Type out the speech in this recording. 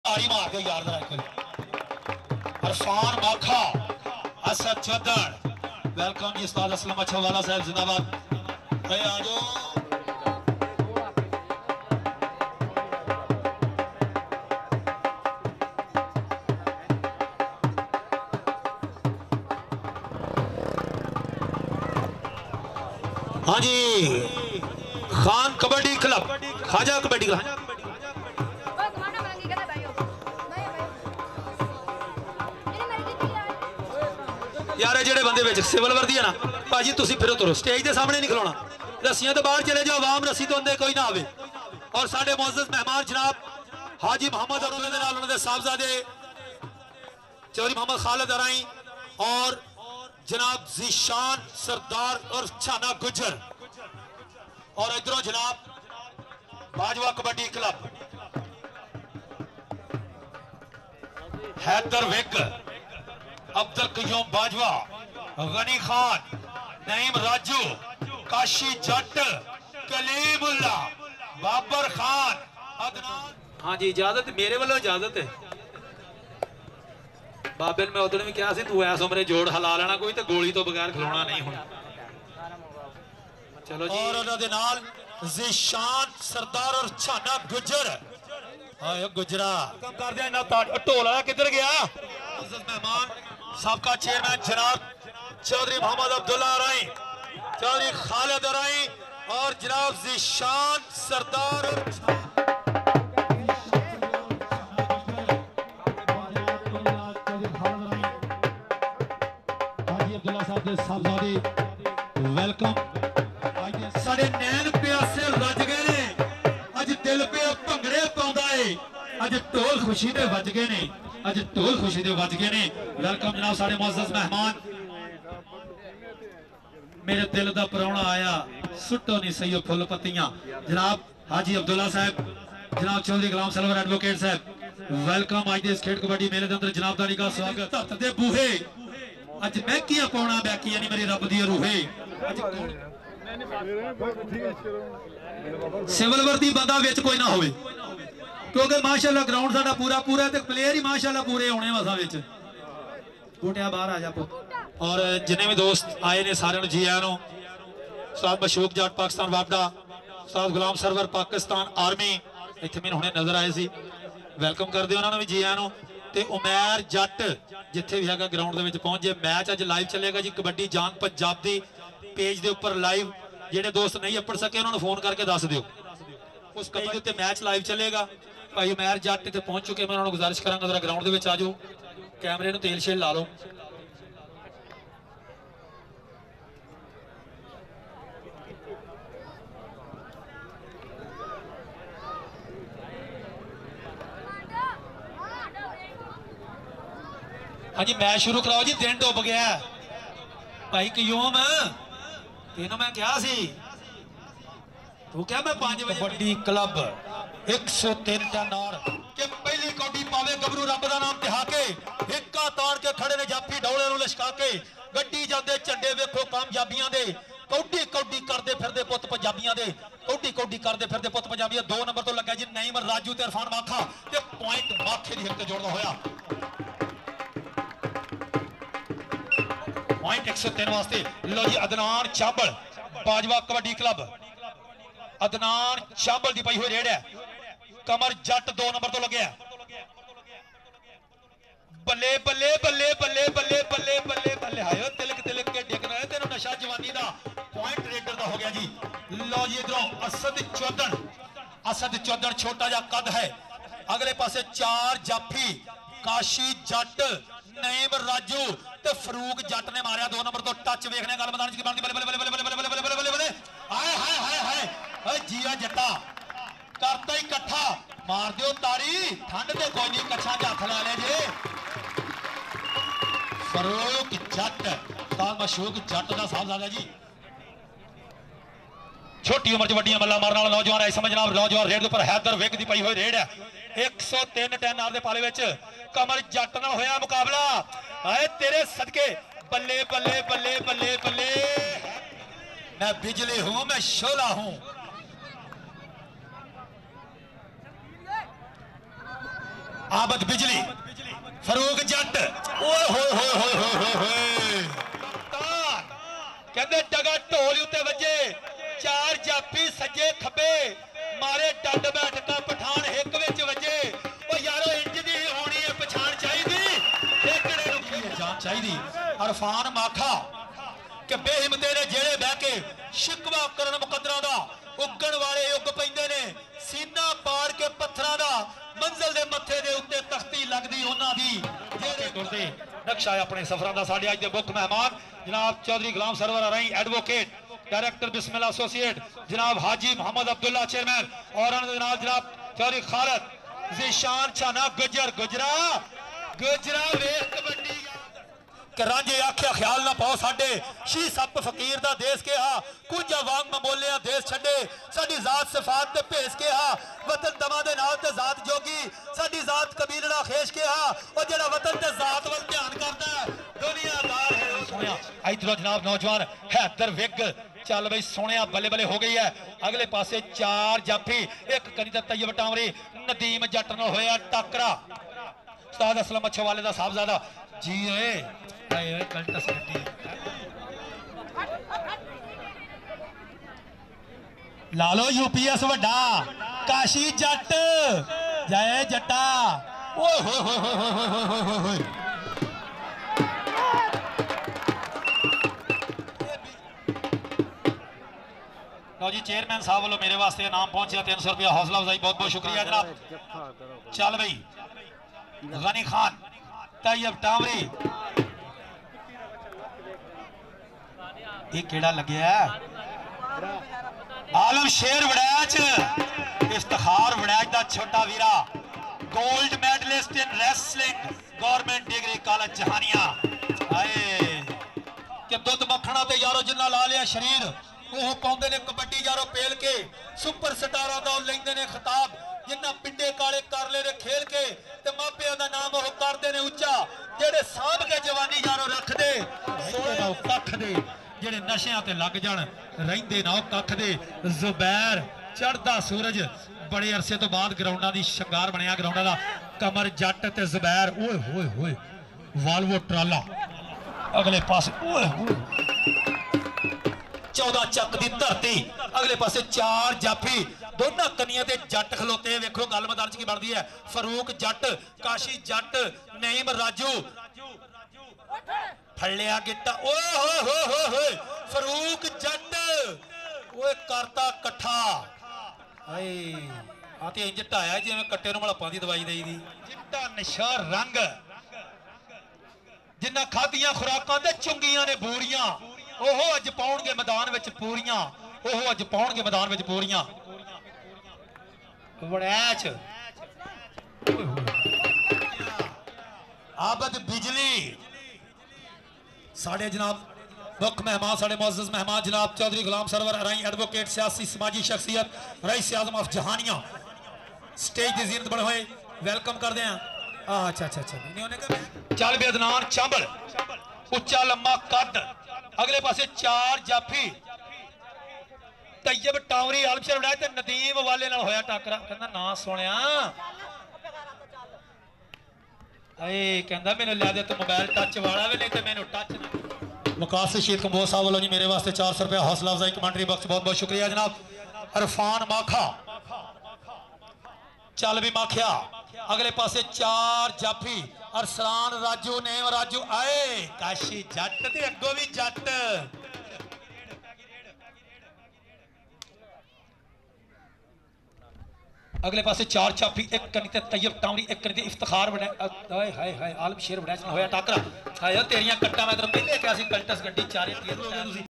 तारी मार के यार अरफान माखा असद चौधर वेलकम जी उस्ताद असलम अछवाला साहब जिंदाबाद भाई आ जाओ हाँ जी खान कबड्डी क्लब खाजा कबड्डी क्लब यार जेडे बंदे विच सिविल वर्दी है ना भाजी तुसी फिरो तुरो स्टेज के सामने नहीं खलोना रस्सियां तो बाहर चले जाओ आवाम रस्सी तो अंदर कोई ना आवे और साडे मुअज़्ज़ज़ मेहमान जनाब हाजी मोहम्मद और उन्होंने साहबजादे चौधरी मोहम्मद खालिद अराई और जनाब ज़ीशान सरदार और छाना गुजर और इधरों जनाब बाजवा कबड्डी क्लब हैदर विग अब्दुल कयूम बाजवा गनी खान नईम राजू काशी जट कलीमुल्ला बाबर खान अदनान। हाँ जी इजाजत मेरे वालों इजाजत है बाबे मैं उधर भी क्या तू ऐस उमरे जोड़ हिला लेना कोई तो गोली तो बगैर खिलौना नहीं होना चलो जी और उन्होंने नाल ज़ीशान सरदार और छाना गुजर आयो गुजरा कम कर दिया ना ढोल वाला किधर गया मेहमान सबका चेयरमैन जनाब चौधरी मोहम्मद अब्दुल्ला अराई चौधरी खालिद अराई और जनाब ज़ीशान सरदार वेलकम साडे नैन प्यासे रज गए ने अज दिल पे भंगड़े पाउंदा है अज ढोल खुशी दे वज गए ने अज ढोल खुशी दे वज गए ने वेलकम जनाब साडे मुअज़्ज़ज़ मेहमान मेरे दिल दा परौना आया सुट्टो नहीं सही फुल पत्तियां जनाब हाजी अब्दुल्ला साहब जनाब चौधरी गुलाम सलवर एडवोकेट साहब वेलकम आज इस खेड कबड्डी मेले दे अंदर जनाब दा निका स्वागत धरत दे बूहे अज महकियां पाउणा बैकियां नहीं मेरी रब दी रूहे सिविल वर्दी बंदा विच कोई ना होवे क्योंकि माशाअल्लाह ग्राउंड साडा पूरा पूरा ते प्लेयर ही माशाअल्लाह पूरे होने वसा विच बूटिया बाहर आ जा पुत और जिन्ने भी दोस्त आए ने सारे जी आया नो उस्ताद मशूक जट पाकिस्तान वापडा उस्ताद गुलाम सरवर पाकिस्तान आर्मी इत्थे मैनूं हुणे नजर आए सी वेलकम कर दिओ उन्होंने भी जी आया नो ते उमैर जट जिथे भी है ग्राउंड के विच पहुंच जाए मैच अज लाइव चलेगा जी कबड्डी जान पंजाब दी पेज के उपर लाइव जेडे दोस्त नहीं अपड़ सके उन्होंने फोन करके दस दिओ उस पेज के उत्ते मैच लाइव चलेगा भाई उमैर जट इत्थे पहुंच चुके मैं उन्होंने गुजारिश करांगा जरा ग्राउंड के विच आ जाओ कैमरे नूं तेल शेल ला लो हाँ जी मैच शुरू कराओ जी दिन डुब गया भाई कयूम तेन मैं क्या सी तू क्या मैं 5 बजे कबड्डी क्लब 103 टन और के पहली कौडी पावे गबरू रब दा नाम तिहा के हिक्का ताड़ के खड़े ने जाफी डौले नूं लशका के गड्डी जांदे झंडे वेखो कामयाबियां दे कौडी कौडी करदे फिरदे पुत पंजाबियां दे कौडी कौडी करदे फिरदे पुत पंजाबियां 2 नंबर तो लगा जी नईम राजू ते इरफान माखा ते पॉइंट माखे दी हिट ते जोड़दा होया पॉइंट 103 वास्ते लो जी अदनान चाबल बाजवा कबड्डी क्लब अदनान चाबल दी पई हुई रेड है कमर जट 2 नंबर तो लगे बल्ले बल्ले बल्ले बल्ले बल्ले बल्ले बल्ले बल्ले हायो तिलक तिलक के डिगना है तेनों नशा जवानी दा पॉइंट रेडर दा हो गया जी लो जी इधरों असद चौधन छोटा जा कद है अगले पासे 4 जाफी काशी जट नईम राजू ते फरूक जट ने मारिया 2 नंबर तो टच वेखने गल मैदान की बनती बल्ले बल्ले बल्ले बल्ले बल्ले बल्ले बल्ले बल्ले हाय हाय हाय हाय ओए जिया जट्टा करता ही इकट्ठा मार दियो तारी ठंड ते कोई नहीं कच्छा च हथ ला ले जे फरूक जट दा मशूक जट दा साहबजादा जी छोटी उम्र च वड्डियां मल्ला मारन वाला नौजवान है समझ जनाब नौजवान रेड पर हैदर विग दी पई हुई रेड है 103 टन आर दे पाले विच कमर जट नाल होया मुकाबला आए तेरे सदके बल्ले बल्ले बल्ले बल्ले बल्ले मैं बिजली हूं मैं शोला हूं आबद बिजली फरूक जट ओए होए होए होए होए होए कहते डगा ढोल उत्ते वजे चार जाफी सज्जे खब्बे मारे डंड बैठका पठान हिक विच वजे ओ यारो इंज दी होनी है पछाण चाहिदी ठेकड़े नूं की जान चाहिदी अरफान माखा कि बेहिम्मते ने जेड़े बह के शिकवा करन मुकद्दरां दा उगण वाले उग पैंदे ने सीना पाड़ के पत्थरां दा मंजिल दे मत्थे दे उत्ते तख्ती लगदी उन्हां दी जेड़े टुरदे नक्शा है अपने सफरां दा साडे अज दे मुख मेहमान जनाब चौधरी गुलाम सरवर अराई एडवोकेट डायरेक्टर बिस्मिल्लाह एसोसिएट जनाब हाजी मोहम्मद अब्दुल्ला चेयरमैन और जनाब चौधरी खालिद ज़ीशान छाना गुजर गुजरा गुजरा वेख कबड्डी रांझे आख्या ख्याल ना पाओ साडे शी सप फकीर दा देश के हा कुछ वांग ममोलिया देश छड्डे साडी जात सिफात ते भेस के हा वतन दमा दे नाल ते जात जोगी साडी जात कबीलड़ा खेश के हा ओ जेड़ा वतन ते जात वल ध्यान करदा है दुनियादार है सुनिया इधर जनाब नौजवान हैदर विग चल बई सोनिया बल्ले बल्ले हो गई है अगले पासे चार जाफी एक कनी दा तैयब टावरी नदीम जट नाल होया टकरा उस्ताद असलम अच्छेवाले दा साहबजादा जी ए ला लो यूपीएस वड्डा काशी जट जय जट्टा ओए होए होए होए होए होए होए लो जी चेयरमैन साहब वालों मेरे वास्ते नाम पहुंचा 300 रुपया हौसला अफजाई बहुत बहुत शुक्रिया जनाब चल भाई गनी खान तैयब टावरी ये केड़ा लग्या आलम शेर वड़ैच इफ्तिखार वड़ैच दा छोटा वीरा gold medalist in wrestling government degree college Jahanian आए कि दुध मखना ते यारो जिन्ना ला लिया शरीर वो पाउंदे ने कबड्डी यारो पेल के सुपर स्टारां दा लेंदे ने खिताब जिन्ना पिंडे काले कर ले खेल के ते मापियां दा नाम वो करदे ने उच्चा जेड़े सांभ के जवानी यारो रख दे कख दे जेड़े नशियां ते लग जान रहिंदे ना कख दे जुबैर चढ़दा सूरज बड़े अरसे तो बाद ग्राउंडां दी शंगार बनया ग्राउंडां दा कमर जट ते जुबैर ओए होए होए वाल्वो ट्राला अगले पासे ओए होए 14 चक दी धरती अगले पासे चार जाफी दोनों कनिया ते जट खलोते वेखो गल मैदान की बनती है फरूक जट काशी जट नईम राजू फलिया गिट्टा ओए होए होए होए होए फरूक जट ओए करता कट्ठा हाय आ ते इंज ढाया जिवें कट्टे नूं मलप्पां दी दवाई देई दी चिट्टा नशा रंग जिन्ना खादियां खुराकां ते चुंगियां ने बूरियां ओहो अज पाउणगे मैदान विच पूरियां ओहो अज पाउणगे मैदान विच पूरियां वड़ैच आबद बिजली साढ़े जनाब मुख्य मेहमान साढ़े मुअज़्ज़ज़ मेहमान जनाब चौधरी गुलाम सरवर अराई एडवोकेट सियासी समाजी शख्सियत rice Azam of Jahania stage की ज़ीनत बने हुए वेलकम करते हैं अच्छा अच्छा अच्छा चल बेदनान चांबल उच्चा लम्मा कद अगले पासे चार जाफी तैयब टावरी आलमशेर वड़ाए ते नदीम वाले नाल होया टकरा कहंदा ना सुनिया ए कहंदा मैनू लै दे तू मोबाइल टच वाला वे नहीं ते मैनू टच ना वकास शहीद कंबोज साहब वालों जी मेरे वास्ते 400 रुपया हौसला अफजाई कमेंट्री बख्श बहुत बहुत शुक्रिया जनाब अरफान माखा चल भी माखिया अगले पासे चार जाफी अरसलान राजू नेम राजू आए काशी जट ते अगो भी जट अगले पासे चार चाफी एक कनी ते तैयब टावरी एक कनी ते इफ्तिखार बने हाय हाय हाय आलम शेर बड़ा होया टाकरा हाय तेरियां कट्टा मैं तेरे पहले कहा सी कल्टस गड्डी चारे तीर हो गए तुसी